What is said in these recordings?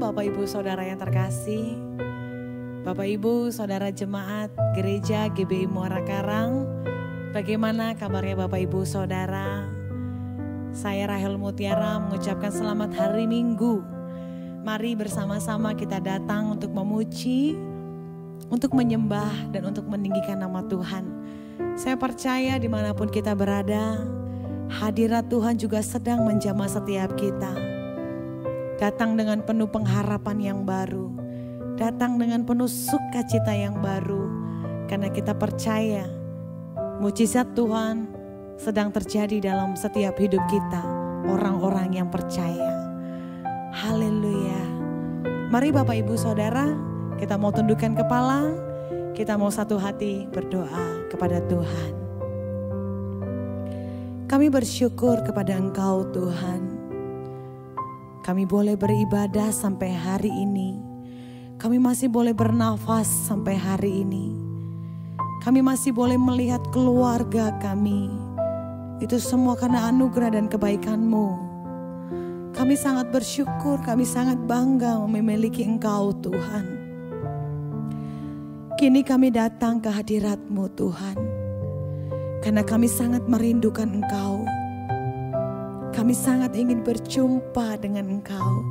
Bapak Ibu Saudara yang terkasih, Bapak Ibu Saudara Jemaat Gereja GBI Muara Karang, bagaimana kabarnya Bapak Ibu Saudara? Saya Rahel Mutiara mengucapkan selamat hari Minggu. Mari bersama-sama kita datang untuk memuji, untuk menyembah dan untuk meninggikan nama Tuhan. Saya percaya dimanapun kita berada, hadirat Tuhan juga sedang menjamah setiap kita. Datang dengan penuh pengharapan yang baru, datang dengan penuh sukacita yang baru, karena kita percaya mujizat Tuhan sedang terjadi dalam setiap hidup kita, orang-orang yang percaya. Haleluya. Mari Bapak Ibu Saudara, kita mau tundukkan kepala, kita mau satu hati berdoa kepada Tuhan. Kami bersyukur kepada Engkau Tuhan. Kami boleh beribadah sampai hari ini. Kami masih boleh bernafas sampai hari ini. Kami masih boleh melihat keluarga kami. Itu semua karena anugerah dan kebaikan-Mu. Kami sangat bersyukur, kami sangat bangga memiliki Engkau Tuhan. Kini kami datang ke hadirat-Mu Tuhan. Karena kami sangat merindukan Engkau. Kami sangat ingin berjumpa dengan Engkau.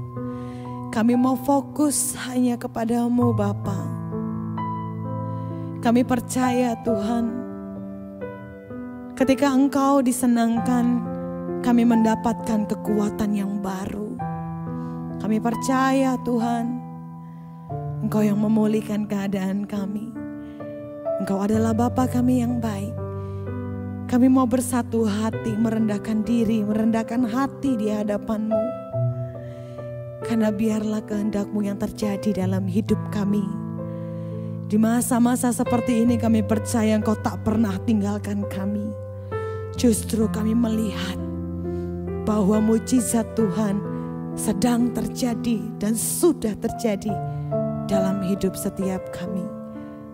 Kami mau fokus hanya kepada-Mu Bapa. Kami percaya Tuhan, ketika Engkau disenangkan, kami mendapatkan kekuatan yang baru. Kami percaya Tuhan, Engkau yang memulihkan keadaan kami. Engkau adalah Bapa kami yang baik. Kami mau bersatu hati, merendahkan diri, merendahkan hati di hadapan-Mu. Karena biarlah kehendak-Mu yang terjadi dalam hidup kami. Di masa-masa seperti ini kami percaya Engkau tak pernah tinggalkan kami. Justru kami melihat bahwa mujizat Tuhan sedang terjadi dan sudah terjadi dalam hidup setiap kami.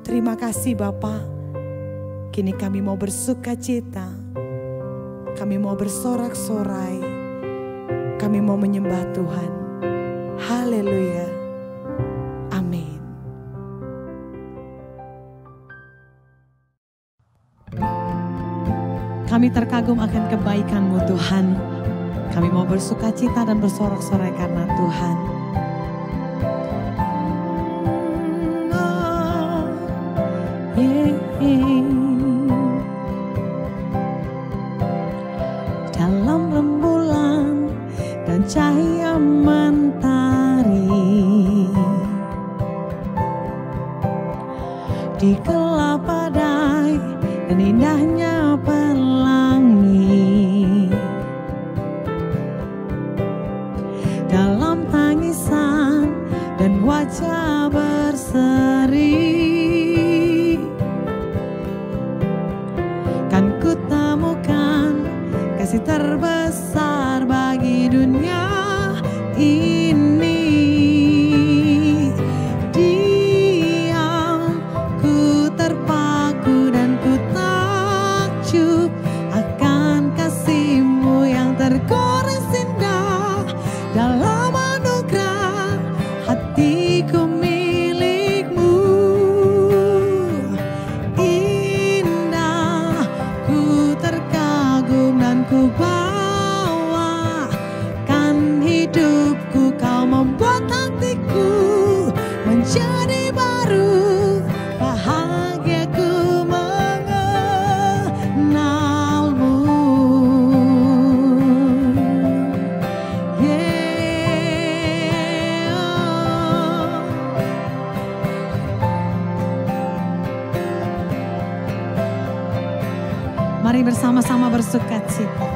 Terima kasih Bapa. Kini kami mau bersukacita, kami mau bersorak-sorai, kami mau menyembah Tuhan. Haleluya, amin. Kami terkagum akan kebaikan-Mu Tuhan. Kami mau bersukacita dan bersorak-sorai karena Tuhan. Dalam rembulan dan cahaya mentari, di gelap badai dan indahnya pelangi, dalam tangisan dan wajah berseri, kan ku temukan kasih terbesar bagi dunia ini. Diam, ku terpaku dan ku takjub akan kasih-Mu yang tergores indah. Dalam anugerah hatiku milik-Mu. Indah, ku terkagum dan ku bawakan hidupku. Kau membuat hatiku menjadi baru. Bahagiaku mengenal-Mu. Mari bersama-sama bersukacita.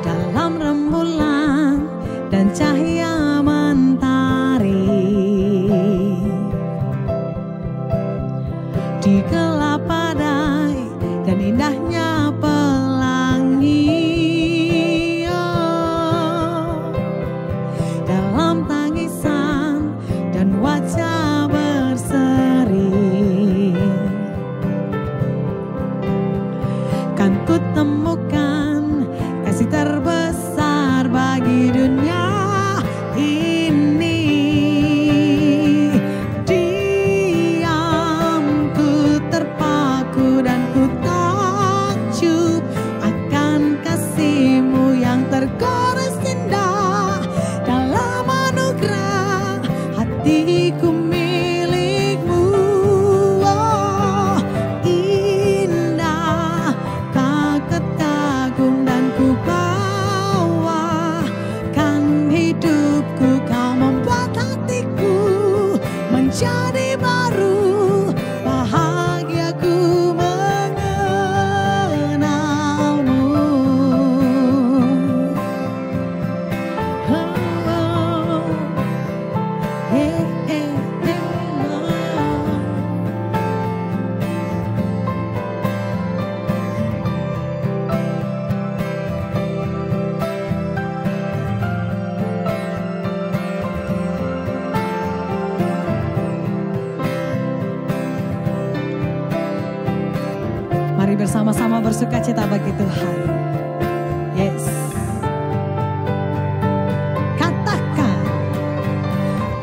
Dalam rembulan dan cahaya mentari, di gelap badai dan indahnya pelangi, dalam tangisan dan wajah berseri, kan ku temukan kasih terbesar bagi dunia bersukacita bagi Tuhan. Yes. Katakan,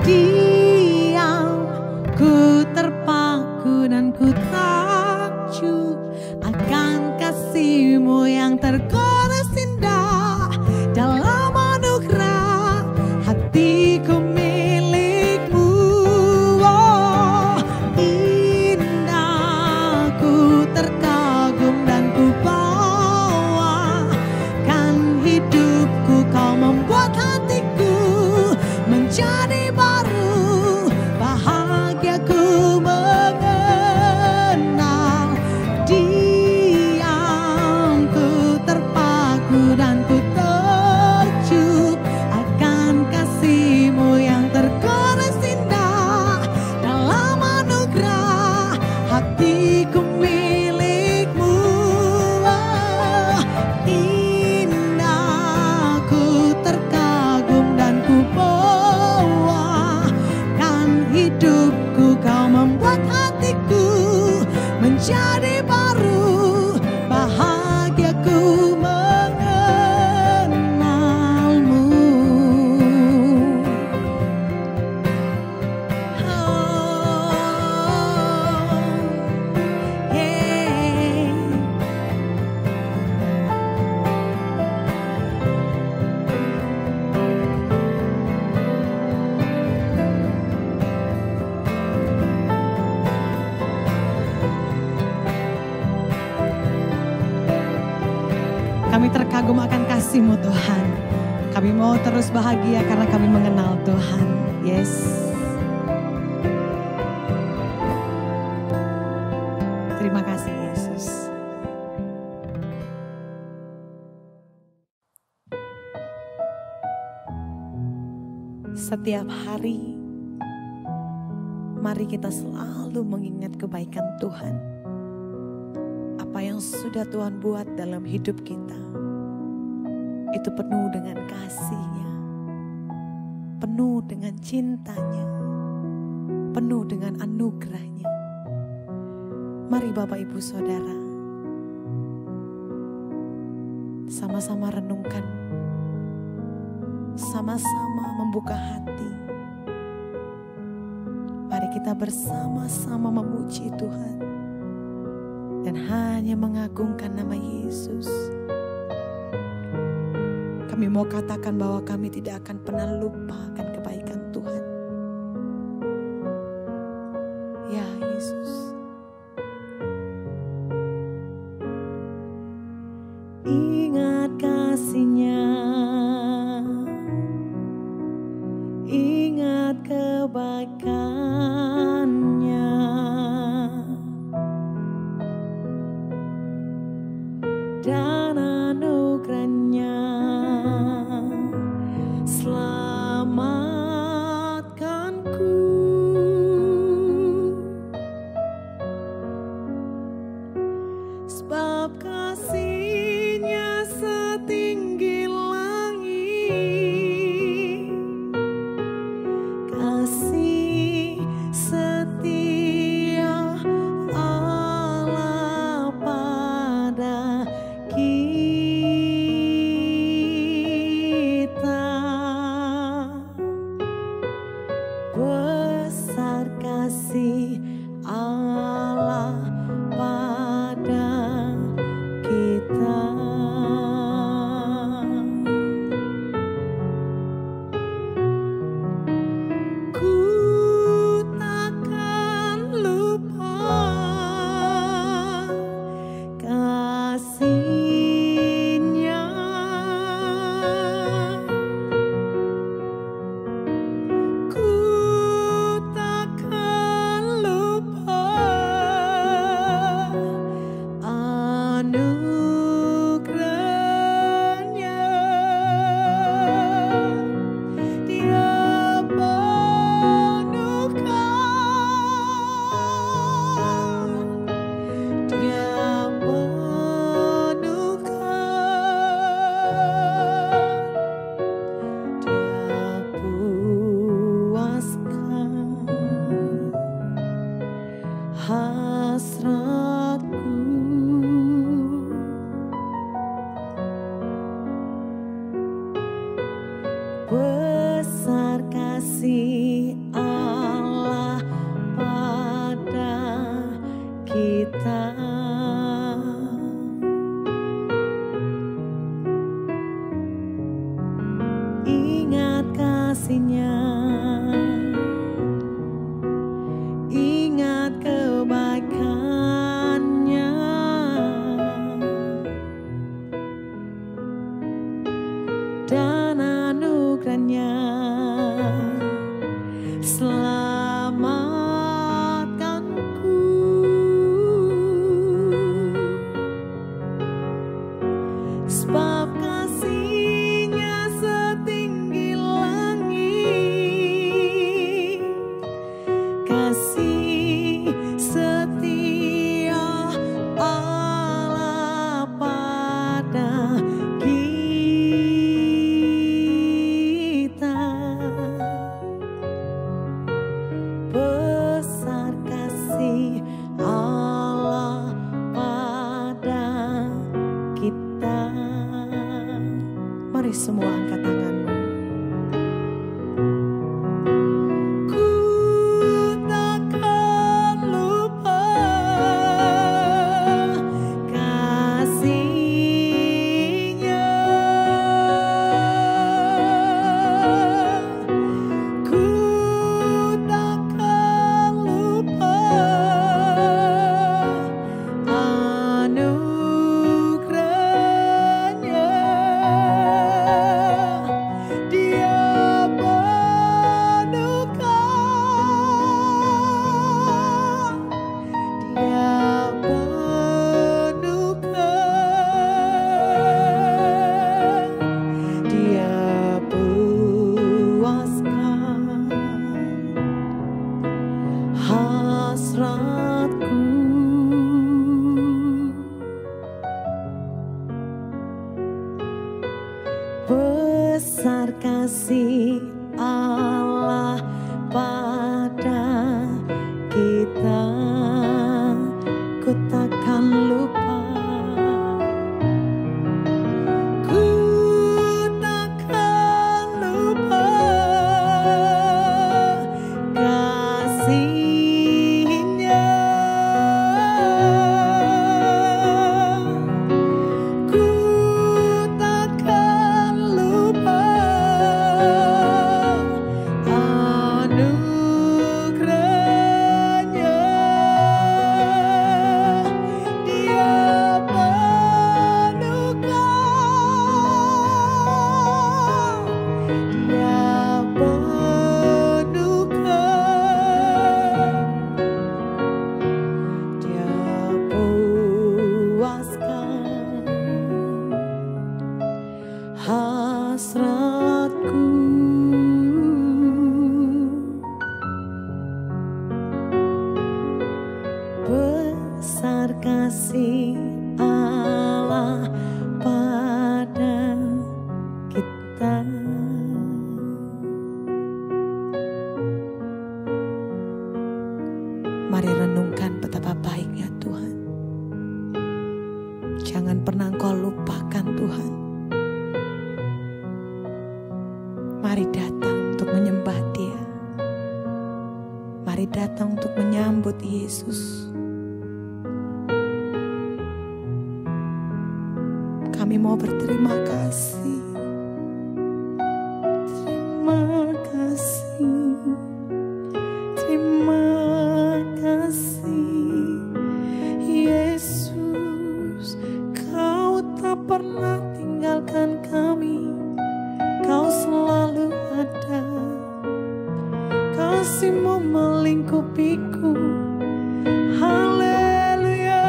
diam, ku terpaku dan ku takjub akan kasih-Mu yang tergores indah dalam anugerah hatiku milik-Mu. Oh, indah, ku terkagum dan ku bawakan hidupku. Kau membuat hatiku menjadi baru, bahagiaku mengenal diam, ku terpaku dan ku terjub akan kasih-Mu yang tergores indah dalam anugerah hatiku milik-Mu. Oh, indah, ku terkagum dan ku bawakan hidupku. Kau membuat hatiku menjadi baru, bahagiaku mengenal-Mu. Oh, yeah. Kami terkagum akan kasih-Mu Tuhan. Kami mau terus bahagia karena kami mengenal Tuhan. Yes. Terima kasih Yesus. Setiap hari, mari kita selalu mengingat kebaikan Tuhan. Apa yang sudah Tuhan buat dalam hidup kita, itu penuh dengan kasih-Nya, penuh dengan cinta-Nya, penuh dengan anugerah-Nya. Mari Bapak Ibu Saudara, sama-sama renungkan, sama-sama membuka hati. Mari kita bersama-sama memuji Tuhan dan hanya mengagungkan nama Yesus. Kami mau katakan bahwa kami tidak akan pernah lupa akan kebaikan Tuhan. Ya Yesus. Ingat kasih-Nya, ingat kebaikan-Nya, dan anugerah-Nya selamanya. kasih-Nya, ingat kebaikan-Nya, dan anugerah-Nya. Selamatkanku, sebab kasih-Nya setinggi langit, kasih setia Allah pada kita. Besar kasih Allah pada kita. Mari semua angkat tanganmu. Ku takkan lupa kasih-Nya. Ku takkan lupa anugerah-Nya. Dia penuhkan, Dia penuhkan, Dia puaskan hasratku. Besar kasih Allah pada kita, ku takkan lupa, ku takkan lupa kasih-Nya. Ku takkan lupa anugerah-Nya. Dia penuhkan, Dia penuhkan, Dia puaskan hasratku. Besar kasih Allah pada kita. Mari renungkan betapa baiknya Tuhan. Jangan pernah Engkau lupakan Tuhan. Mari datang untuk menyembah Dia. Mari datang untuk menyambut Yesus. Kami mau berterima kasih. Terima kasih. Terima kasih. Yesus, Kau tak pernah tinggalkan kami. Kau selalu ada. Kasih-Mu melingkupiku. Haleluya,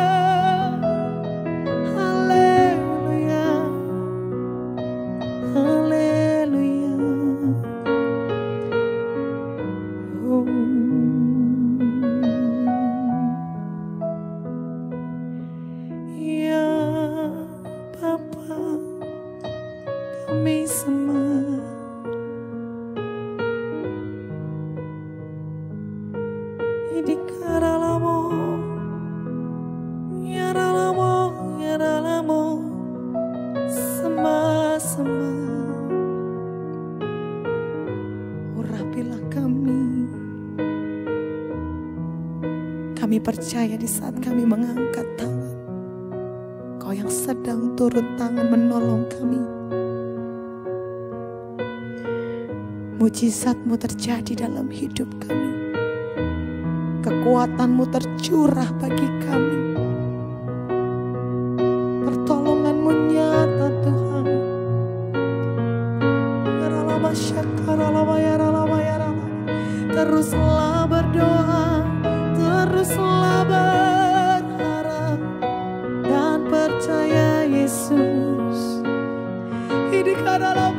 haleluya, haleluya. Oh. Ya Bapa, kami semua Idikaralamo, yaralamo, yaralamo, sembah-sembah. Urapilah kami. Kami percaya di saat kami mengangkat tangan, Kau yang sedang turun tangan menolong kami. Mujizat-Mu terjadi dalam hidup kami. Kekuatan-Mu tercurah bagi kami. Pertolongan-Mu nyata Tuhan. Teruslah berdoa, teruslah berharap dan percaya Yesus. Hidup dalam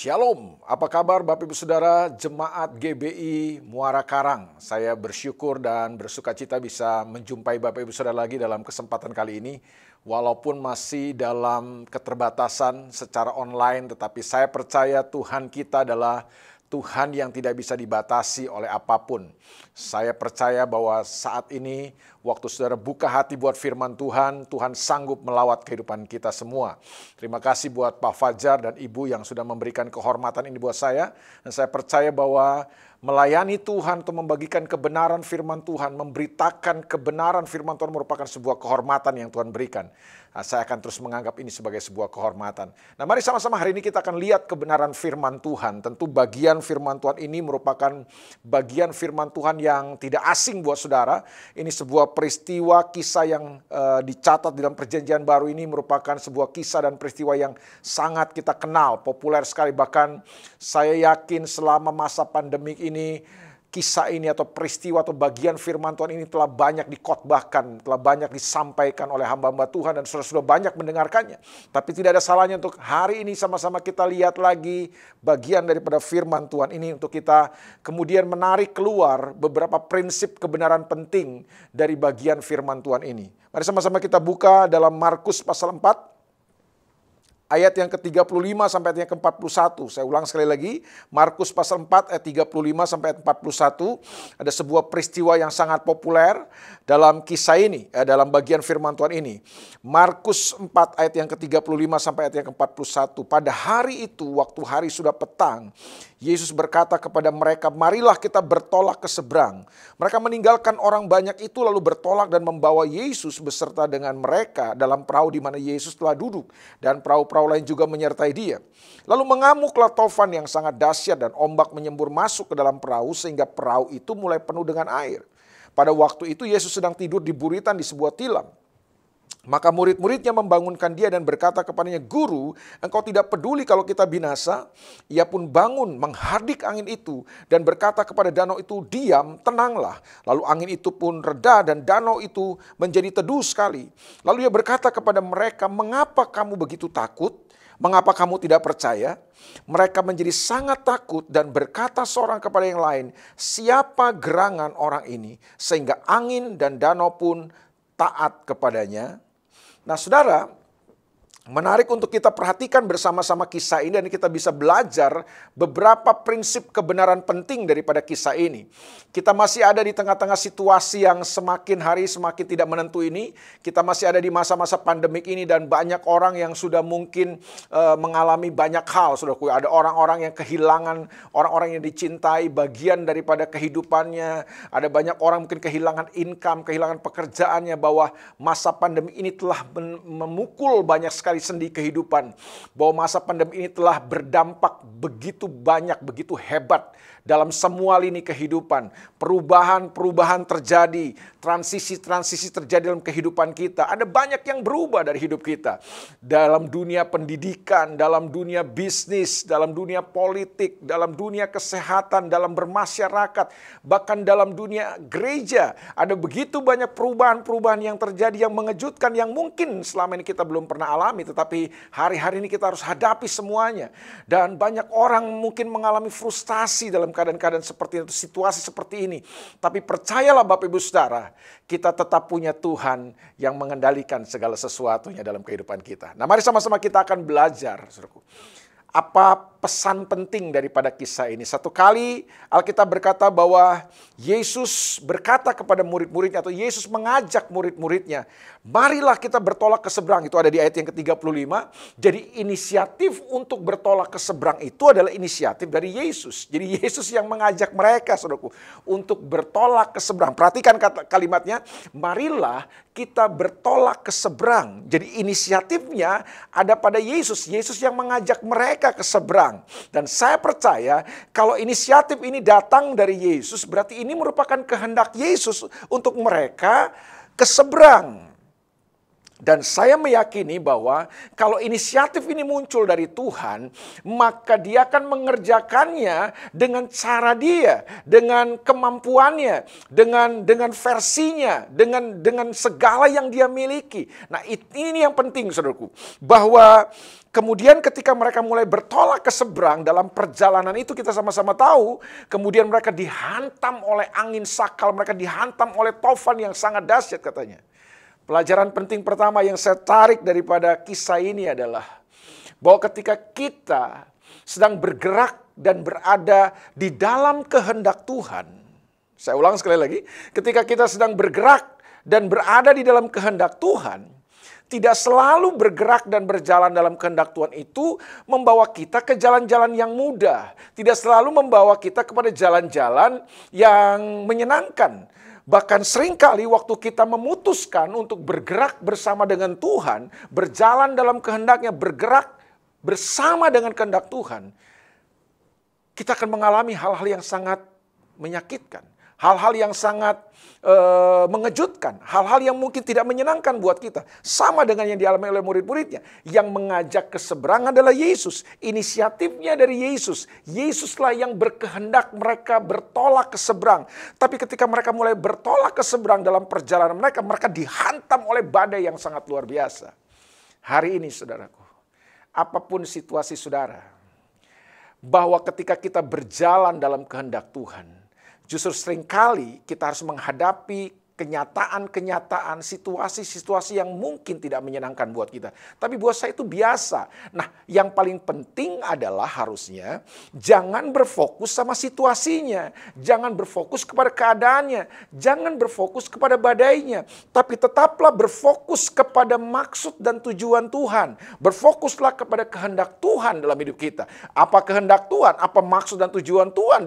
Shalom, apa kabar Bapak Ibu Saudara Jemaat GBI Muara Karang? Saya bersyukur dan bersuka cita bisa menjumpai Bapak Ibu Saudara lagi dalam kesempatan kali ini. Walaupun masih dalam keterbatasan secara online, tetapi saya percaya Tuhan kita adalah Tuhan yang tidak bisa dibatasi oleh apapun. Saya percaya bahwa saat ini waktu saudara buka hati buat firman Tuhan, Tuhan sanggup melawat kehidupan kita semua. Terima kasih buat Pak Fajar dan Ibu yang sudah memberikan kehormatan ini buat saya. Dan saya percaya bahwa melayani Tuhan untuk membagikan kebenaran firman Tuhan, memberitakan kebenaran firman Tuhan merupakan sebuah kehormatan yang Tuhan berikan. Nah, saya akan terus menganggap ini sebagai sebuah kehormatan. Nah, mari sama-sama hari ini kita akan lihat kebenaran firman Tuhan. Tentu bagian firman Tuhan ini merupakan bagian firman Tuhan yang tidak asing buat saudara. Ini sebuah peristiwa kisah yang dicatat dalam perjanjian baru ini merupakan sebuah kisah dan peristiwa yang sangat kita kenal, populer sekali. Bahkan saya yakin selama masa pandemik ini, kisah ini atau peristiwa atau bagian firman Tuhan ini telah banyak dikhotbahkan, telah banyak disampaikan oleh hamba-hamba Tuhan dan sudah banyak mendengarkannya. Tapi tidak ada salahnya untuk hari ini sama-sama kita lihat lagi bagian daripada firman Tuhan ini untuk kita kemudian menarik keluar beberapa prinsip kebenaran penting dari bagian firman Tuhan ini. Mari sama-sama kita buka dalam Markus pasal 4. Ayat yang ke-35 sampai ayat yang ke-41. Saya ulang sekali lagi. Markus pasal 4 ayat 35 sampai ayat 41. Ada sebuah peristiwa yang sangat populer dalam kisah ini. Dalam bagian firman Tuhan ini. Markus 4 ayat yang ke-35 sampai ayat yang ke-41. Pada hari itu, waktu hari sudah petang, Yesus berkata kepada mereka, marilah kita bertolak ke seberang. Mereka meninggalkan orang banyak itu lalu bertolak dan membawa Yesus beserta dengan mereka dalam perahu di mana Yesus telah duduk. Dan perahu-perahu lain juga menyertai dia. Lalu mengamuklah taufan yang sangat dahsyat dan ombak menyembur masuk ke dalam perahu sehingga perahu itu mulai penuh dengan air. Pada waktu itu Yesus sedang tidur di buritan di sebuah tilam. Maka murid-muridnya membangunkan dia dan berkata kepadanya, Guru, engkau tidak peduli kalau kita binasa? Ia pun bangun menghardik angin itu dan berkata kepada danau itu, diam, tenanglah. Lalu angin itu pun reda dan danau itu menjadi teduh sekali. Lalu ia berkata kepada mereka, mengapa kamu begitu takut? Mengapa kamu tidak percaya? Mereka menjadi sangat takut dan berkata seorang kepada yang lain, siapa gerangan orang ini sehingga angin dan danau pun taat kepadanya? Nah saudara, menarik untuk kita perhatikan bersama-sama kisah ini dan kita bisa belajar beberapa prinsip kebenaran penting daripada kisah ini. Kita masih ada di tengah-tengah situasi yang semakin hari semakin tidak menentu ini. Kita masih ada di masa-masa pandemik ini dan banyak orang yang sudah mungkin mengalami banyak hal. Saudaraku, ada orang-orang yang kehilangan orang-orang yang dicintai, bagian daripada kehidupannya. Ada banyak orang mungkin kehilangan income, kehilangan pekerjaannya, bahwa masa pandemi ini telah memukul banyak sekali sendi kehidupan, bahwa masa pandemi ini telah berdampak begitu banyak, begitu hebat dalam semua lini kehidupan. Perubahan-perubahan terjadi, transisi-transisi terjadi dalam kehidupan kita. Ada banyak yang berubah dari hidup kita. Dalam dunia pendidikan, dalam dunia bisnis, dalam dunia politik, dalam dunia kesehatan, dalam bermasyarakat, bahkan dalam dunia gereja. Ada begitu banyak perubahan-perubahan yang terjadi yang mengejutkan, yang mungkin selama ini kita belum pernah alami, tetapi hari-hari ini kita harus hadapi semuanya. Dan banyak orang mungkin mengalami frustasi dalam keadaan-keadaan seperti itu, situasi seperti ini. Tapi percayalah Bapak Ibu Saudara, kita tetap punya Tuhan yang mengendalikan segala sesuatunya dalam kehidupan kita. Nah, mari sama-sama kita akan belajar, saudaraku. Apa pesan penting daripada kisah ini? Satu kali Alkitab berkata bahwa Yesus berkata kepada murid-muridnya, atau Yesus mengajak murid-muridnya, marilah kita bertolak ke seberang. Itu ada di ayat yang ke-35. Jadi inisiatif untuk bertolak ke seberang itu adalah inisiatif dari Yesus. Jadi Yesus yang mengajak mereka, saudaraku, untuk bertolak ke seberang. Perhatikan kalimatnya, marilah kita bertolak ke seberang. Jadi inisiatifnya ada pada Yesus. Yesus yang mengajak mereka ke seberang. Dan saya percaya kalau inisiatif ini datang dari Yesus, berarti ini merupakan kehendak Yesus untuk mereka ke seberang. Dan saya meyakini bahwa kalau inisiatif ini muncul dari Tuhan, maka Dia akan mengerjakannya dengan cara Dia, dengan kemampuannya, dengan versinya, dengan segala yang Dia miliki. Nah, ini yang penting, saudaraku, bahwa kemudian ketika mereka mulai bertolak ke seberang dalam perjalanan itu, kita sama-sama tahu, kemudian mereka dihantam oleh angin sakal, mereka dihantam oleh tofan yang sangat dahsyat katanya. Pelajaran penting pertama yang saya tarik daripada kisah ini adalah bahwa ketika kita sedang bergerak dan berada di dalam kehendak Tuhan, saya ulang sekali lagi, ketika kita sedang bergerak dan berada di dalam kehendak Tuhan, tidak selalu bergerak dan berjalan dalam kehendak Tuhan itu membawa kita ke jalan-jalan yang mudah. Tidak selalu membawa kita kepada jalan-jalan yang menyenangkan. Bahkan seringkali waktu kita memutuskan untuk bergerak bersama dengan Tuhan, berjalan dalam kehendaknya, bergerak bersama dengan kehendak Tuhan, kita akan mengalami hal-hal yang sangat menyakitkan, hal-hal yang sangat mengejutkan, hal-hal yang mungkin tidak menyenangkan buat kita. Sama dengan yang dialami oleh murid-muridnya. Yang mengajak ke seberang adalah Yesus. Inisiatifnya dari Yesus. Yesuslah yang berkehendak mereka bertolak ke seberang. Tapi ketika mereka mulai bertolak ke seberang dalam perjalanan mereka, mereka dihantam oleh badai yang sangat luar biasa. Hari ini, saudaraku, apapun situasi saudara, bahwa ketika kita berjalan dalam kehendak Tuhan, justru seringkali kita harus menghadapi kenyataan-kenyataan, situasi-situasi yang mungkin tidak menyenangkan buat kita. Tapi buat saya itu biasa. Nah, yang paling penting adalah harusnya jangan berfokus sama situasinya. Jangan berfokus kepada keadaannya. Jangan berfokus kepada badainya. Tapi tetaplah berfokus kepada maksud dan tujuan Tuhan. Berfokuslah kepada kehendak Tuhan dalam hidup kita. Apa kehendak Tuhan? Apa maksud dan tujuan Tuhan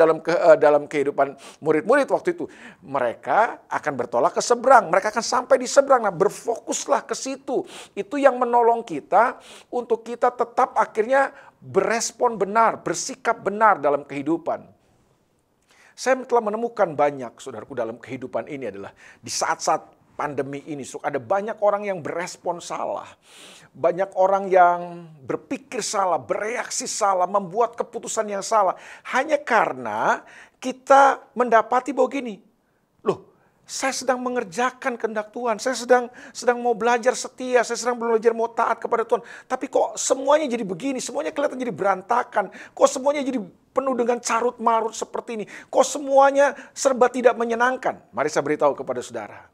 dalam kehidupan murid-murid waktu itu? Mereka akan bertolak ke seberang. Mereka akan sampai di seberang. Nah, berfokuslah ke situ. Itu yang menolong kita untuk kita tetap akhirnya berespon benar, bersikap benar dalam kehidupan. Saya telah menemukan banyak, saudaraku, dalam kehidupan ini adalah di saat-saat pandemi ini, ada banyak orang yang berespon salah. Banyak orang yang berpikir salah, bereaksi salah, membuat keputusan yang salah. Hanya karena kita mendapati bahwa gini, loh, saya sedang mengerjakan kehendak Tuhan. Saya sedang mau belajar setia. Saya sedang belajar mau taat kepada Tuhan. Tapi kok semuanya jadi begini? Semuanya kelihatan jadi berantakan. Kok semuanya jadi penuh dengan carut marut seperti ini? Kok semuanya serba tidak menyenangkan? Mari saya beritahu kepada saudara.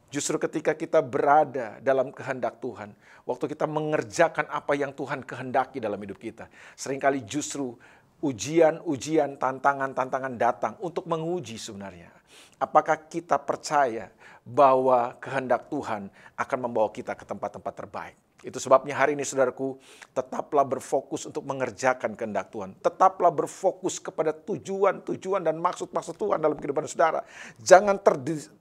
Justru ketika kita berada dalam kehendak Tuhan, waktu kita mengerjakan apa yang Tuhan kehendaki dalam hidup kita, seringkali justru ujian-ujian, tantangan-tantangan datang untuk menguji sebenarnya. Apakah kita percaya bahwa kehendak Tuhan akan membawa kita ke tempat-tempat terbaik? Itu sebabnya hari ini saudaraku, tetaplah berfokus untuk mengerjakan kehendak Tuhan. Tetaplah berfokus kepada tujuan-tujuan dan maksud-maksud Tuhan dalam kehidupan saudara. Jangan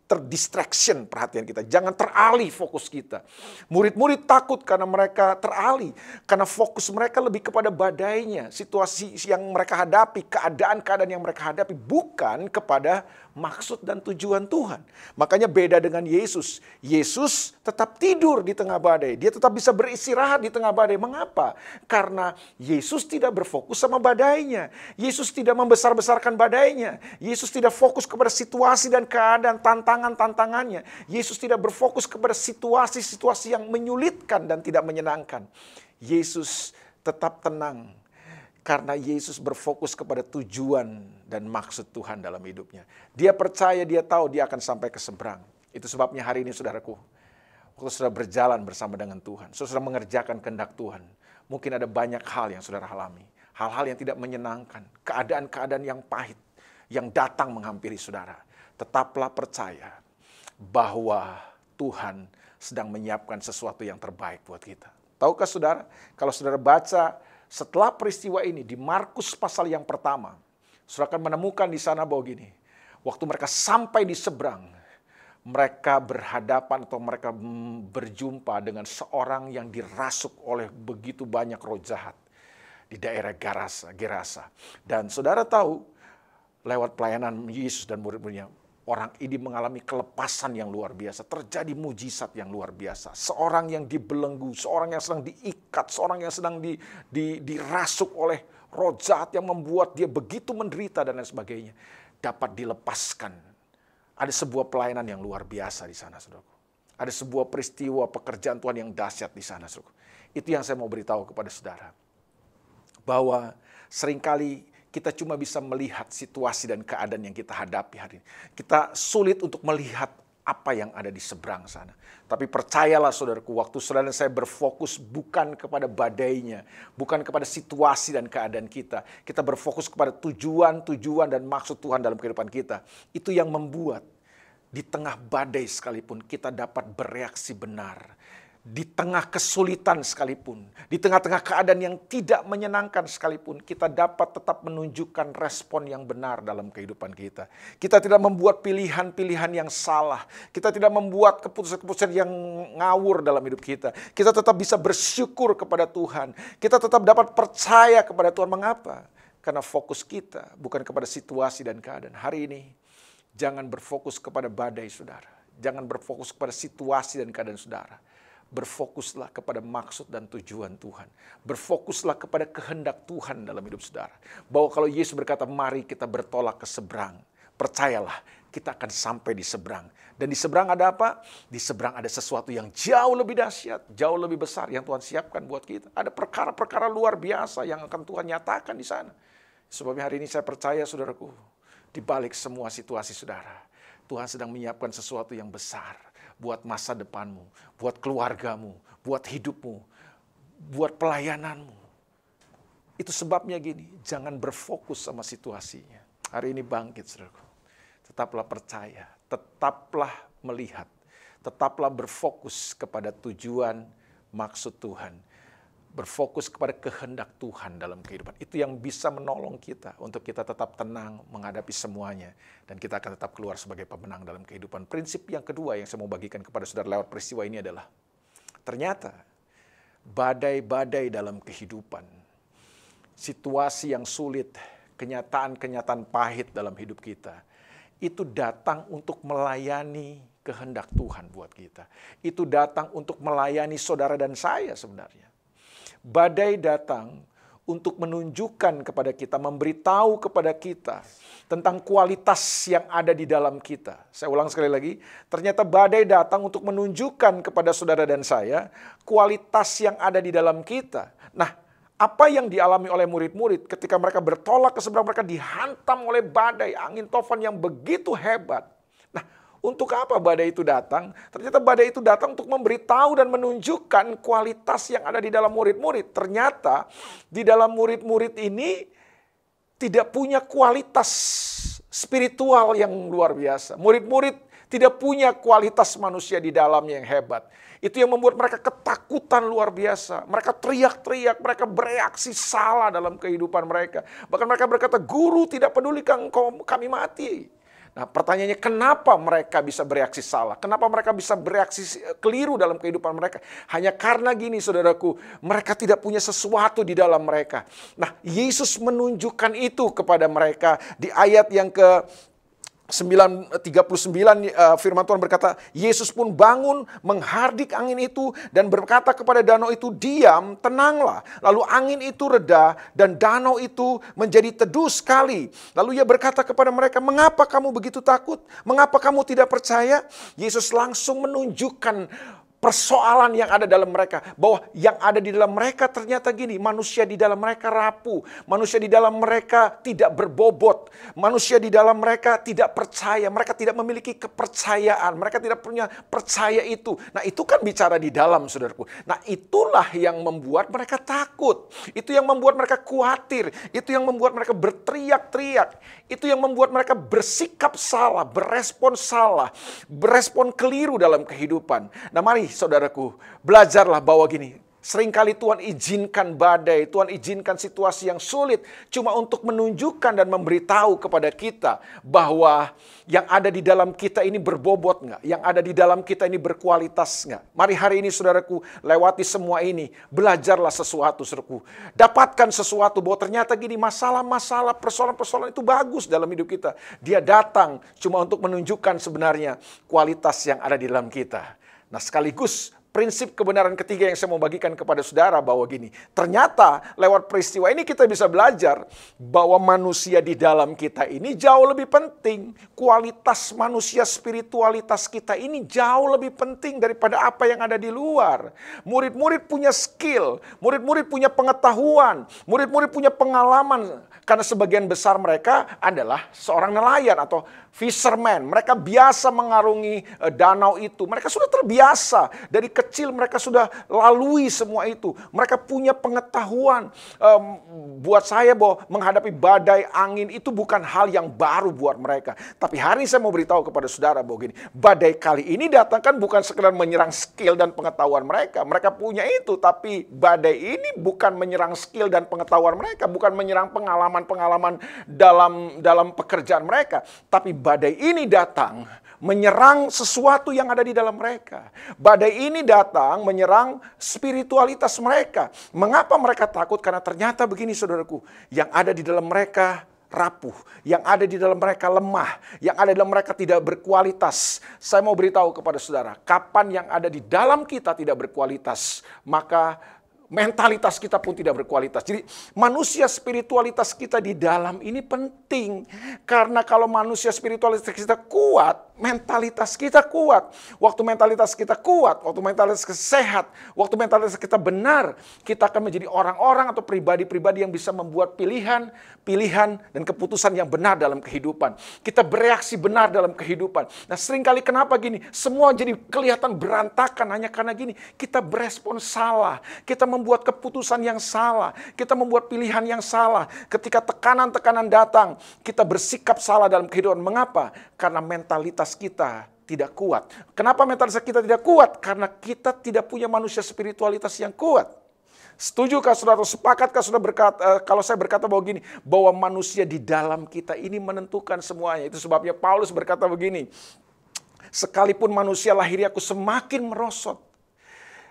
terdistraction perhatian kita. Jangan teralih fokus kita. Murid-murid takut karena mereka teralih. Karena fokus mereka lebih kepada badainya. Situasi yang mereka hadapi, keadaan-keadaan yang mereka hadapi. Bukan kepada maksud dan tujuan Tuhan. Makanya beda dengan Yesus. Yesus tetap tidur di tengah badai. Dia tetap bisa beristirahat di tengah badai. Mengapa? Karena Yesus tidak berfokus sama badainya. Yesus tidak membesar-besarkan badainya. Yesus tidak fokus kepada situasi dan keadaan, tantangannya. Yesus tidak berfokus kepada situasi-situasi yang menyulitkan dan tidak menyenangkan. Yesus tetap tenang. Karena Yesus berfokus kepada tujuan dan maksud Tuhan dalam hidupnya. Dia percaya, dia tahu dia akan sampai ke seberang. Itu sebabnya hari ini saudaraku, waktu saudara berjalan bersama dengan Tuhan, saudara mengerjakan kehendak Tuhan, mungkin ada banyak hal yang saudara alami. Hal-hal yang tidak menyenangkan, keadaan-keadaan yang pahit, yang datang menghampiri saudara. Tetaplah percaya bahwa Tuhan sedang menyiapkan sesuatu yang terbaik buat kita. Tahukah saudara, kalau saudara baca setelah peristiwa ini di Markus pasal yang pertama, saudara akan menemukan di sana bahwa gini, waktu mereka sampai di seberang, mereka berhadapan atau mereka berjumpa dengan seorang yang dirasuk oleh begitu banyak roh jahat di daerah Gerasa. Dan saudara tahu, lewat pelayanan Yesus dan murid-muridnya, orang ini mengalami kelepasan yang luar biasa. Terjadi mujizat yang luar biasa. Seorang yang dibelenggu, seorang yang sedang diikat, seorang yang sedang dirasuk oleh roh jahat yang membuat dia begitu menderita dan lain sebagainya, dapat dilepaskan. Ada sebuah pelayanan yang luar biasa di sana, saudaraku. Ada sebuah peristiwa pekerjaan Tuhan yang dahsyat di sana, saudaraku. Itu yang saya mau beritahu kepada saudara. Bahwa seringkali kita cuma bisa melihat situasi dan keadaan yang kita hadapi hari ini. Kita sulit untuk melihat apa yang ada di seberang sana. Tapi percayalah saudaraku, waktu saudara dan saya berfokus bukan kepada badainya, bukan kepada situasi dan keadaan kita. Kita berfokus kepada tujuan dan maksud Tuhan dalam kehidupan kita. Itu yang membuat di tengah badai sekalipun kita dapat bereaksi benar. Di tengah kesulitan sekalipun, di tengah-tengah keadaan yang tidak menyenangkan sekalipun, kita dapat tetap menunjukkan respon yang benar dalam kehidupan kita. Kita tidak membuat pilihan-pilihan yang salah. Kita tidak membuat keputusan-keputusan yang ngawur dalam hidup kita. Kita tetap bisa bersyukur kepada Tuhan. Kita tetap dapat percaya kepada Tuhan. Mengapa? Karena fokus kita bukan kepada situasi dan keadaan. Hari ini, jangan berfokus kepada badai saudara. Jangan berfokus kepada situasi dan keadaan saudara. Berfokuslah kepada maksud dan tujuan Tuhan. Berfokuslah kepada kehendak Tuhan dalam hidup saudara. Bahwa kalau Yesus berkata, mari kita bertolak ke seberang. Percayalah, kita akan sampai di seberang. Dan di seberang ada apa? Di seberang ada sesuatu yang jauh lebih dahsyat, jauh lebih besar yang Tuhan siapkan buat kita. Ada perkara-perkara luar biasa yang akan Tuhan nyatakan di sana. Sebabnya hari ini saya percaya saudaraku, di balik semua situasi saudara, Tuhan sedang menyiapkan sesuatu yang besar. Buat masa depanmu, buat keluargamu, buat hidupmu, buat pelayananmu. Itu sebabnya gini, jangan berfokus sama situasinya. Hari ini bangkit, saudaraku. Tetaplah percaya, tetaplah melihat, tetaplah berfokus kepada tujuan, maksud Tuhan. Berfokus kepada kehendak Tuhan dalam kehidupan. Itu yang bisa menolong kita untuk kita tetap tenang menghadapi semuanya. Dan kita akan tetap keluar sebagai pemenang dalam kehidupan. Prinsip yang kedua yang saya mau bagikan kepada saudara lewat peristiwa ini adalah, ternyata badai-badai dalam kehidupan, situasi yang sulit, kenyataan-kenyataan pahit dalam hidup kita, itu datang untuk melayani kehendak Tuhan buat kita. Itu datang untuk melayani saudara dan saya sebenarnya. Badai datang untuk menunjukkan kepada kita, memberitahu kepada kita tentang kualitas yang ada di dalam kita. Saya ulang sekali lagi, ternyata badai datang untuk menunjukkan kepada saudara dan saya kualitas yang ada di dalam kita. Nah, apa yang dialami oleh murid-murid ketika mereka bertolak ke seberang, mereka dihantam oleh badai, angin tofan yang begitu hebat. Nah, untuk apa badai itu datang? Ternyata badai itu datang untuk memberitahu dan menunjukkan kualitas yang ada di dalam murid-murid. Ternyata di dalam murid-murid ini tidak punya kualitas spiritual yang luar biasa. Murid-murid Tidak punya kualitas manusia di dalamnya yang hebat. Itu yang membuat mereka ketakutan luar biasa. Mereka teriak-teriak, mereka bereaksi salah dalam kehidupan mereka. Bahkan mereka berkata, "Guru, tidak pedulikah engkau kami mati?" Nah, pertanyaannya, kenapa mereka bisa bereaksi salah? Kenapa mereka bisa bereaksi keliru dalam kehidupan mereka? Hanya karena gini, saudaraku, mereka tidak punya sesuatu di dalam mereka. Nah, Yesus menunjukkan itu kepada mereka di ayat yang ke 39, firman Tuhan berkata, Yesus pun bangun menghardik angin itu dan berkata kepada danau itu, "Diam, tenanglah." Lalu angin itu reda dan danau itu menjadi teduh sekali. Lalu ia berkata kepada mereka, "Mengapa kamu begitu takut? Mengapa kamu tidak percaya?" Yesus langsung menunjukkan persoalan yang ada dalam mereka, bahwa yang ada di dalam mereka ternyata gini, manusia di dalam mereka rapuh, manusia di dalam mereka tidak berbobot, manusia di dalam mereka tidak percaya, mereka tidak memiliki kepercayaan, mereka tidak punya percaya itu. Nah, itu kan bicara di dalam, saudaraku. Nah, itulah yang membuat mereka takut, itu yang membuat mereka khawatir, itu yang membuat mereka berteriak-teriak, itu yang membuat mereka bersikap salah, berespon keliru dalam kehidupan. Nah, mari saudaraku, belajarlah bahwa gini, seringkali Tuhan izinkan badai, Tuhan izinkan situasi yang sulit cuma untuk menunjukkan dan memberitahu kepada kita bahwa yang ada di dalam kita ini berbobot nggak? Yang ada di dalam kita ini berkualitas nggak? Mari hari ini saudaraku, lewati semua ini, belajarlah sesuatu, saudaraku. Dapatkan sesuatu bahwa ternyata gini, masalah-masalah, persoalan-persoalan itu bagus dalam hidup kita. Dia datang cuma untuk menunjukkan sebenarnya kualitas yang ada di dalam kita. Nah, sekaligus prinsip kebenaran ketiga yang saya mau bagikan kepada saudara bahwa gini, ternyata lewat peristiwa ini kita bisa belajar bahwa manusia di dalam kita ini jauh lebih penting. Kualitas manusia, spiritualitas kita ini jauh lebih penting daripada apa yang ada di luar. Murid-murid punya skill, murid-murid punya pengetahuan, murid-murid punya pengalaman. Karena sebagian besar mereka adalah seorang nelayan atau fisherman. Mereka biasa mengarungi danau itu. Mereka sudah terbiasa. Dari kecil mereka sudah lalui semua itu. Mereka punya pengetahuan. Buat saya bahwa menghadapi badai angin itu bukan hal yang baru buat mereka. Tapi hari ini saya mau beritahu kepada saudara bahwa gini, badai kali ini datang kan bukan sekedar menyerang skill dan pengetahuan mereka. Mereka punya itu, tapi badai ini bukan menyerang skill dan pengetahuan mereka. Bukan menyerang pengalaman dalam pekerjaan mereka, tapi badai ini datang menyerang sesuatu yang ada di dalam mereka. Badai ini datang menyerang spiritualitas mereka. Mengapa mereka takut? Karena ternyata begini, saudaraku, yang ada di dalam mereka rapuh, yang ada di dalam mereka lemah, yang ada di dalam mereka tidak berkualitas. Saya mau beritahu kepada saudara, kapan yang ada di dalam kita tidak berkualitas, maka mentalitas kita pun tidak berkualitas. Jadi manusia spiritualitas kita di dalam ini penting. Karena kalau manusia spiritualitas kita kuat, mentalitas kita kuat. Waktu mentalitas kita kuat, waktu mentalitas kita sehat, waktu mentalitas kita benar, kita akan menjadi orang-orang atau pribadi-pribadi yang bisa membuat pilihan dan keputusan yang benar dalam kehidupan. Kita bereaksi benar dalam kehidupan. Nah, seringkali kenapa gini? Semua jadi kelihatan berantakan hanya karena gini, kita berespon salah. Kita membuat keputusan yang salah. Kita membuat pilihan yang salah. Ketika tekanan-tekanan datang, kita bersikap salah dalam kehidupan. Mengapa? Karena mentalitas kita tidak kuat. Kenapa mentalitas kita tidak kuat? Karena kita tidak punya manusia spiritualitas yang kuat. Setujukah saudara, sepakatkah saudara kalau saya berkata bahwa gini, bahwa manusia di dalam kita ini menentukan semuanya. Itu sebabnya Paulus berkata begini, sekalipun manusia lahiriaku semakin merosot,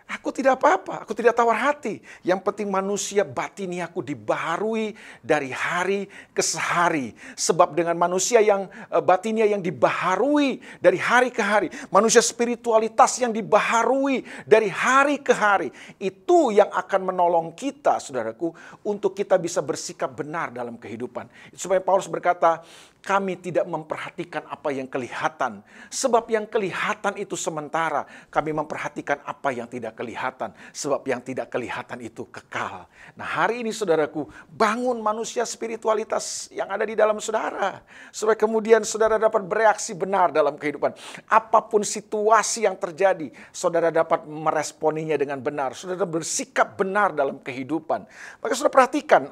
aku tidak apa-apa, aku tidak tawar hati. Yang penting manusia batiniaku dibaharui dari hari ke hari. Sebab dengan manusia yang batinia yang dibaharui dari hari ke hari, manusia spiritualitas yang dibaharui dari hari ke hari, itu yang akan menolong kita, saudaraku, untuk kita bisa bersikap benar dalam kehidupan. Supaya Paulus berkata, kami tidak memperhatikan apa yang kelihatan. Sebab yang kelihatan itu sementara. Kami memperhatikan apa yang tidak kelihatan. Sebab yang tidak kelihatan itu kekal. Nah, hari ini saudaraku, bangun manusia spiritualitas yang ada di dalam saudara. Supaya kemudian saudara dapat bereaksi benar dalam kehidupan. Apapun situasi yang terjadi, saudara dapat meresponinya dengan benar. Saudara bersikap benar dalam kehidupan. Maka saudara perhatikan,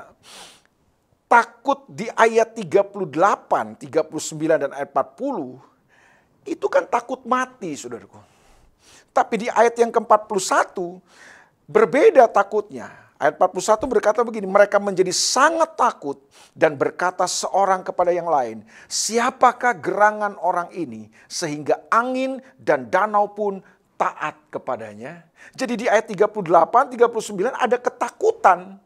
takut di ayat 38, 39 dan ayat 40 Itu kan takut mati, saudaraku. Tapi di ayat yang ke-41 berbeda takutnya. Ayat 41 berkata begini, mereka menjadi sangat takut dan berkata seorang kepada yang lain, siapakah gerangan orang ini sehingga angin dan danau pun taat kepadanya. Jadi di ayat 38, 39 ada ketakutan.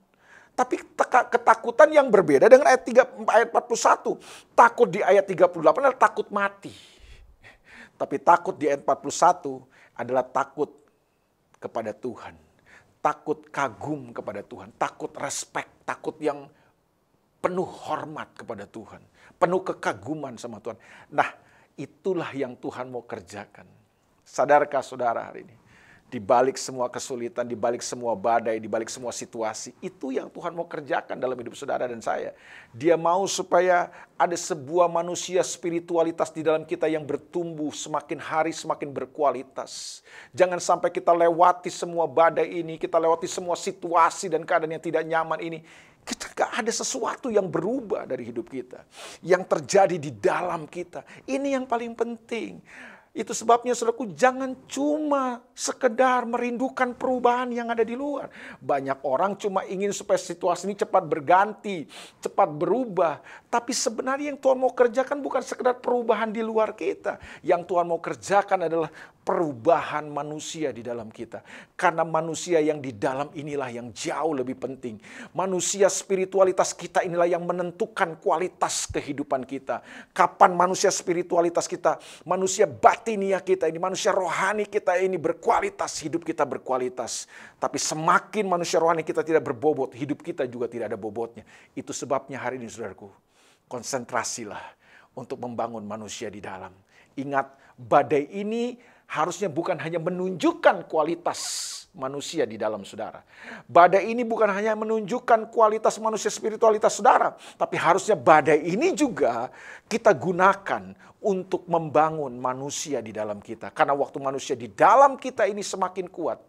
Tapi ketakutan yang berbeda dengan ayat 41. Takut di ayat 38 adalah takut mati. Tapi takut di ayat 41 adalah takut kepada Tuhan. Takut kagum kepada Tuhan. Takut respect. Takut yang penuh hormat kepada Tuhan. Penuh kekaguman sama Tuhan. Nah, itulah yang Tuhan mau kerjakan. Sadarkah saudara hari ini? Di balik semua kesulitan, di balik semua badai, di balik semua situasi, itu yang Tuhan mau kerjakan dalam hidup saudara dan saya. Dia mau supaya ada sebuah manusia spiritualitas di dalam kita yang bertumbuh semakin hari semakin berkualitas. Jangan sampai kita lewati semua badai ini, kita lewati semua situasi dan keadaan yang tidak nyaman ini. Kita gak ada sesuatu yang berubah dari hidup kita. Yang terjadi di dalam kita. Ini yang paling penting. Itu sebabnya saudaraku, jangan cuma sekedar merindukan perubahan yang ada di luar. Banyak orang cuma ingin supaya situasi ini cepat berganti, cepat berubah. Tapi sebenarnya yang Tuhan mau kerjakan bukan sekedar perubahan di luar kita. Yang Tuhan mau kerjakan adalah perubahan manusia di dalam kita. Karena manusia yang di dalam inilah yang jauh lebih penting. Manusia spiritualitas kita inilah yang menentukan kualitas kehidupan kita. Kapan manusia spiritualitas kita, manusia batinia kita ini, manusia rohani kita ini berkualitas, hidup kita berkualitas. Tapi semakin manusia rohani kita tidak berbobot, hidup kita juga tidak ada bobotnya. Itu sebabnya hari ini saudaraku, konsentrasilah untuk membangun manusia di dalam. Ingat, badai ini harusnya bukan hanya menunjukkan kualitas manusia di dalam saudara. Badai ini bukan hanya menunjukkan kualitas manusia spiritualitas saudara. Tapi harusnya badai ini juga kita gunakan untuk membangun manusia di dalam kita. Karena waktu manusia di dalam kita ini semakin kuat,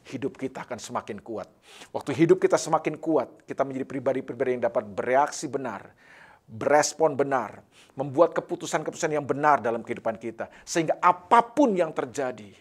hidup kita akan semakin kuat. Waktu hidup kita semakin kuat, kita menjadi pribadi-pribadi yang dapat bereaksi benar, berespon benar, membuat keputusan-keputusan yang benar dalam kehidupan kita. Sehingga apapun yang terjadi,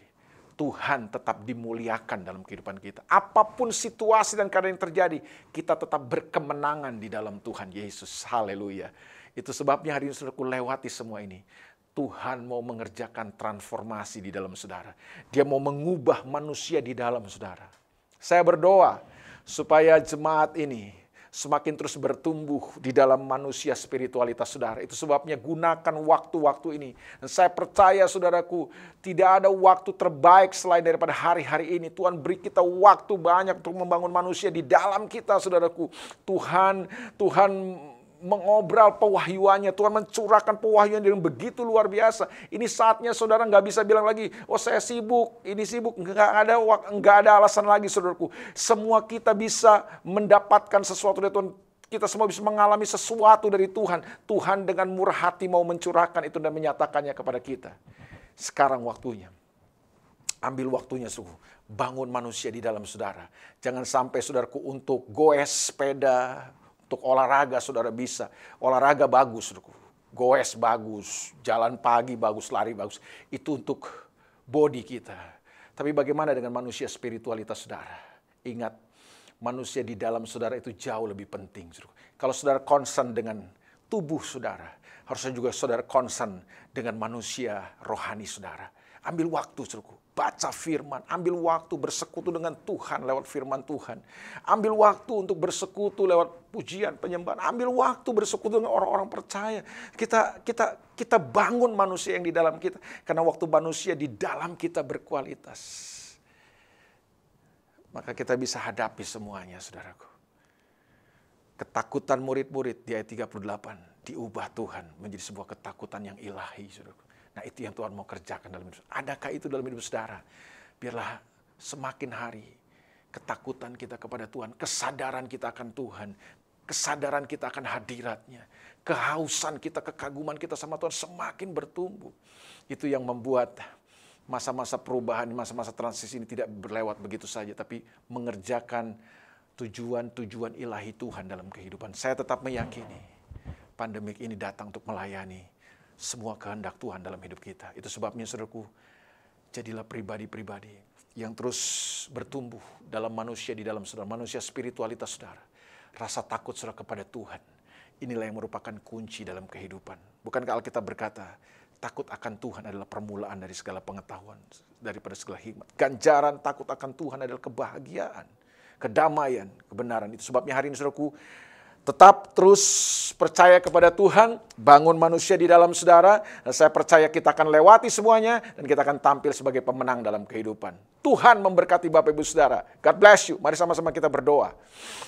Tuhan tetap dimuliakan dalam kehidupan kita. Apapun situasi dan keadaan yang terjadi, kita tetap berkemenangan di dalam Tuhan Yesus. Haleluya. Itu sebabnya hari ini saudaraku lewati semua ini. Tuhan mau mengerjakan transformasi di dalam saudara. Dia mau mengubah manusia di dalam saudara. Saya berdoa supaya jemaat ini semakin terus bertumbuh di dalam manusia spiritualitas saudara. Itu sebabnya gunakan waktu-waktu ini. Dan saya percaya saudaraku, tidak ada waktu terbaik selain daripada hari-hari ini. Tuhan beri kita waktu banyak untuk membangun manusia di dalam kita saudaraku. Tuhan mengobral pewahyuannya. Tuhan mencurahkan pewahyuan yang begitu luar biasa. Ini saatnya saudara nggak bisa bilang lagi, oh saya sibuk, ini sibuk. Nggak ada alasan lagi saudaraku. Semua kita bisa mendapatkan sesuatu dari Tuhan. Kita semua bisa mengalami sesuatu dari Tuhan. Tuhan dengan murah hati mau mencurahkan itu dan menyatakannya kepada kita. Sekarang waktunya. Ambil waktunya sungguh. Bangun manusia di dalam saudara. Jangan sampai saudaraku untuk goes sepeda, untuk olahraga saudara bisa. Olahraga bagus, goes bagus, jalan pagi bagus, lari bagus. Itu untuk body kita. Tapi bagaimana dengan manusia spiritualitas saudara? Ingat, manusia di dalam saudara itu jauh lebih penting. Kalau saudara concern dengan tubuh saudara, harusnya juga saudara concern dengan manusia rohani saudara. Ambil waktu, baca firman, ambil waktu bersekutu dengan Tuhan lewat firman Tuhan. Ambil waktu untuk bersekutu lewat pujian, penyembahan. Ambil waktu bersekutu dengan orang-orang percaya. Kita bangun manusia yang di dalam kita. Karena waktu manusia di dalam kita berkualitas, maka kita bisa hadapi semuanya, saudaraku. Ketakutan murid-murid di ayat 38 diubah Tuhan menjadi sebuah ketakutan yang ilahi, saudaraku. Nah, itu yang Tuhan mau kerjakan dalam hidup. Adakah itu dalam hidup saudara? Biarlah semakin hari ketakutan kita kepada Tuhan, kesadaran kita akan Tuhan, kesadaran kita akan hadiratnya, kehausan kita, kekaguman kita sama Tuhan semakin bertumbuh. Itu yang membuat masa-masa perubahan, masa-masa transisi ini tidak berlewat begitu saja, tapi mengerjakan tujuan-tujuan ilahi Tuhan dalam kehidupan. Saya tetap meyakini pandemik ini datang untuk melayani semua kehendak Tuhan dalam hidup kita. Itu sebabnya saudaraku, jadilah pribadi-pribadi yang terus bertumbuh dalam manusia, di dalam saudara, manusia spiritualitas saudara. Rasa takut saudara kepada Tuhan. Inilah yang merupakan kunci dalam kehidupan. Bukankah Alkitab berkata, takut akan Tuhan adalah permulaan dari segala pengetahuan, daripada segala hikmat. Ganjaran takut akan Tuhan adalah kebahagiaan, kedamaian, kebenaran. Itu sebabnya hari ini saudaraku, tetap terus percaya kepada Tuhan, bangun manusia di dalam saudara. Dan saya percaya kita akan lewati semuanya dan kita akan tampil sebagai pemenang dalam kehidupan. Tuhan memberkati Bapak Ibu Saudara. God bless you. Mari sama-sama kita berdoa.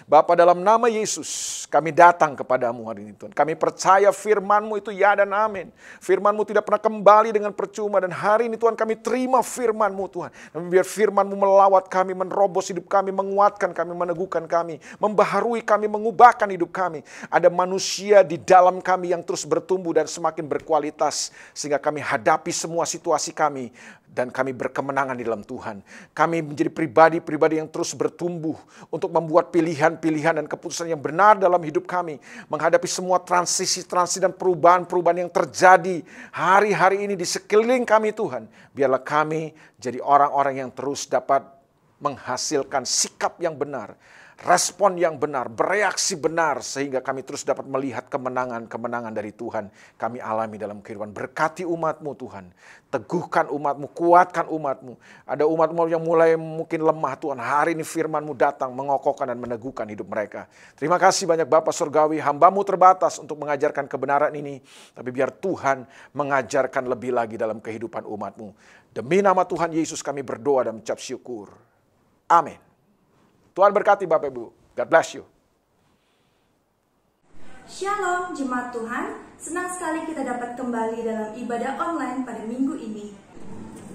Bapa, dalam nama Yesus, kami datang kepadamu hari ini Tuhan. Kami percaya firman-Mu itu ya dan amin. Firman-Mu tidak pernah kembali dengan percuma. Dan hari ini Tuhan, kami terima firman-Mu Tuhan. Dan biar firman-Mu melawat kami, menerobos hidup kami, menguatkan kami, meneguhkan kami, membaharui kami, mengubahkan hidup kami. Ada manusia di dalam kami yang terus bertumbuh dan semakin berkualitas. Sehingga kami hadapi semua situasi kami. Dan kami berkemenangan di dalam Tuhan. Kami menjadi pribadi-pribadi yang terus bertumbuh untuk membuat pilihan-pilihan dan keputusan yang benar dalam hidup kami. Menghadapi semua transisi-transisi dan perubahan-perubahan yang terjadi hari-hari ini di sekeliling kami Tuhan. Biarlah kami jadi orang-orang yang terus dapat menghasilkan sikap yang benar, respon yang benar, bereaksi benar, sehingga kami terus dapat melihat kemenangan-kemenangan dari Tuhan kami alami dalam kehidupan. Berkati umat-Mu Tuhan, teguhkan umat-Mu, kuatkan umat-Mu. Ada umat-Mu yang mulai mungkin lemah Tuhan, hari ini firman-Mu datang mengokohkan dan meneguhkan hidup mereka. Terima kasih banyak Bapa Surgawi, hamba-Mu terbatas untuk mengajarkan kebenaran ini, tapi biar Tuhan mengajarkan lebih lagi dalam kehidupan umat-Mu. Demi nama Tuhan Yesus kami berdoa dan mengucap syukur. Amin. Tuhan berkati Bapak Ibu. God bless you. Shalom jemaat Tuhan, senang sekali kita dapat kembali dalam ibadah online pada minggu ini.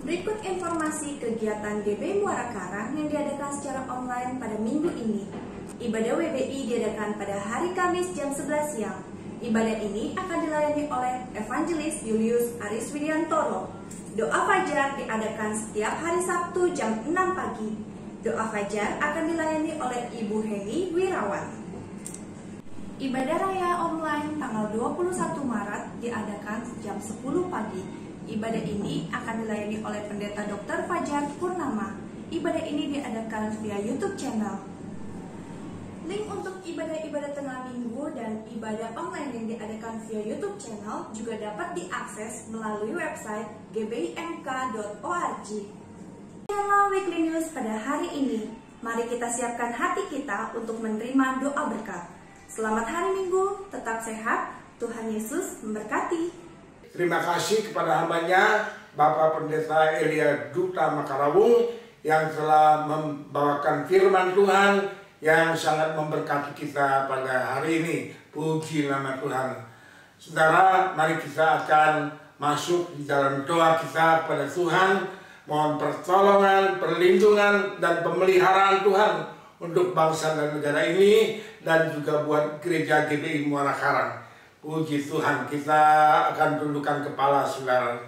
Berikut informasi kegiatan GBI Muara Karang yang diadakan secara online pada minggu ini. Ibadah WBI diadakan pada hari Kamis jam 11 siang. Ibadah ini akan dilayani oleh Evangelis Julius Aris Widiantoro. Doa Fajar diadakan setiap hari Sabtu jam 6 pagi. Doa Fajar akan dilayani oleh Ibu Heni Wirawan. Ibadah Raya online tanggal 21 Maret diadakan jam 10 pagi. Ibadah ini akan dilayani oleh Pendeta Dr. Fajar Purnama. Ibadah ini diadakan via YouTube channel. Link untuk ibadah-ibadah tengah minggu dan ibadah online yang diadakan via YouTube channel juga dapat diakses melalui website gbimk.org. Channel Weekly News pada hari ini, mari kita siapkan hati kita untuk menerima doa berkat. Selamat hari Minggu, tetap sehat, Tuhan Yesus memberkati. Terima kasih kepada hambanya, Bapak Pendeta Elia Duta Makarawung, yang telah membawakan firman Tuhan yang sangat memberkati kita pada hari ini. Puji nama Tuhan. Saudara, mari kita akan masuk di dalam doa kita kepada Tuhan. Mohon pertolongan, perlindungan, dan pemeliharaan Tuhan untuk bangsa dan negara ini, dan juga buat gereja GBI Muara Karang. Puji Tuhan, kita akan tundukkan kepala saudara.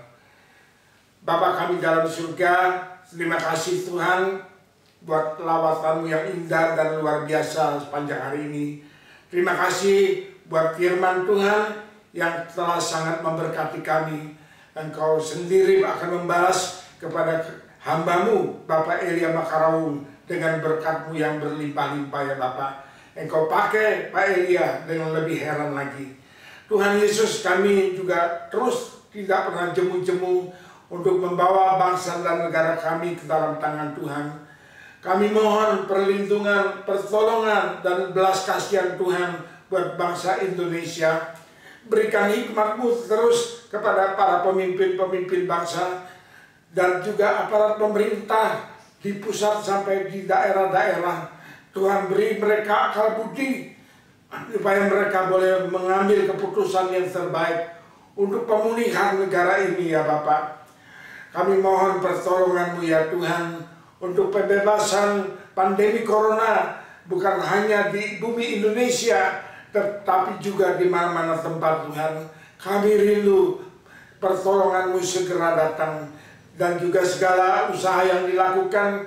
Bapa kami dalam surga, terima kasih Tuhan buat lawatan-Mu yang indah dan luar biasa sepanjang hari ini. Terima kasih buat firman Tuhan yang telah sangat memberkati kami. Engkau sendiri akan membalas kepada hamba-Mu Bapak Elia Makarawung dengan berkat-Mu yang berlimpah-limpah ya Bapak. Engkau pakai Pak Elia dengan lebih heran lagi. Tuhan Yesus, kami juga terus tidak pernah jemu-jemu untuk membawa bangsa dan negara kami ke dalam tangan Tuhan. Kami mohon perlindungan, pertolongan, dan belas kasihan Tuhan buat bangsa Indonesia. Berikan hikmat-Mu terus kepada para pemimpin-pemimpin bangsa, dan juga aparat pemerintah di pusat sampai di daerah-daerah. Tuhan, beri mereka akal budi supaya mereka boleh mengambil keputusan yang terbaik untuk pemulihan negara ini ya Bapak. Kami mohon pertolongan-Mu ya Tuhan untuk pembebasan pandemi corona, bukan hanya di bumi Indonesia tetapi juga di mana-mana tempat Tuhan. Kami rindu pertolongan-Mu segera datang. Dan juga segala usaha yang dilakukan,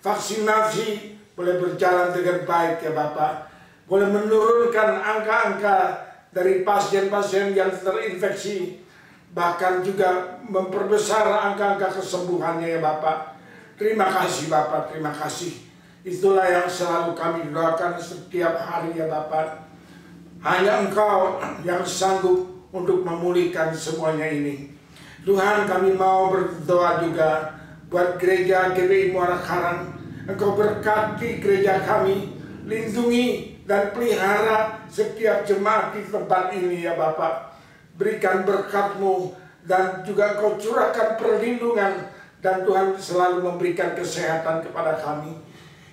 vaksinasi boleh berjalan dengan baik ya Bapak. Boleh menurunkan angka-angka dari pasien-pasien yang terinfeksi. bahkan juga memperbesar angka-angka kesembuhannya ya Bapak. Terima kasih Bapak, terima kasih. Itulah yang selalu kami doakan setiap hari ya Bapak. Hanya Engkau yang sanggup untuk memulihkan semuanya ini. Tuhan, kami mau berdoa juga buat gereja GBI Muara Karang. Engkau berkati gereja kami, lindungi dan pelihara setiap jemaat di tempat ini ya Bapak. Berikan berkat-Mu dan juga Engkau curahkan perlindungan, dan Tuhan selalu memberikan kesehatan kepada kami.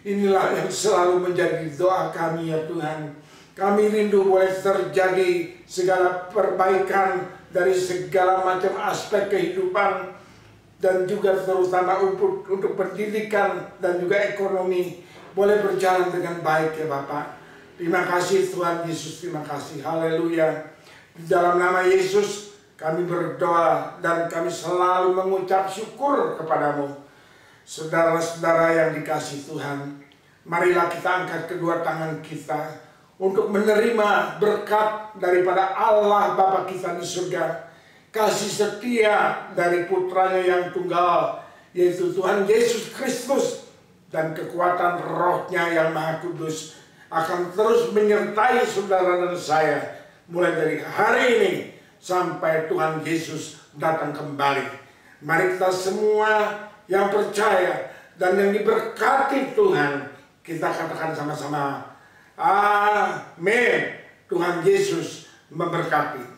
Inilah yang selalu menjadi doa kami ya Tuhan. Kami rindu boleh terjadi segala perbaikan dari segala macam aspek kehidupan, dan juga terutama untuk pendidikan dan juga ekonomi boleh berjalan dengan baik ya Bapak. Terima kasih Tuhan Yesus, terima kasih. Haleluya. Di dalam nama Yesus kami berdoa dan kami selalu mengucap syukur kepadamu. Saudara-saudara yang dikasihi Tuhan, marilah kita angkat kedua tangan kita untuk menerima berkat daripada Allah Bapa kita di surga, kasih setia dari putranya yang tunggal, yaitu Tuhan Yesus Kristus, dan kekuatan rohnya yang maha kudus akan terus menyertai saudara dan saya mulai dari hari ini sampai Tuhan Yesus datang kembali. Mari kita semua yang percaya dan yang diberkati Tuhan, kita katakan sama-sama, amin. Tuhan Yesus memberkati.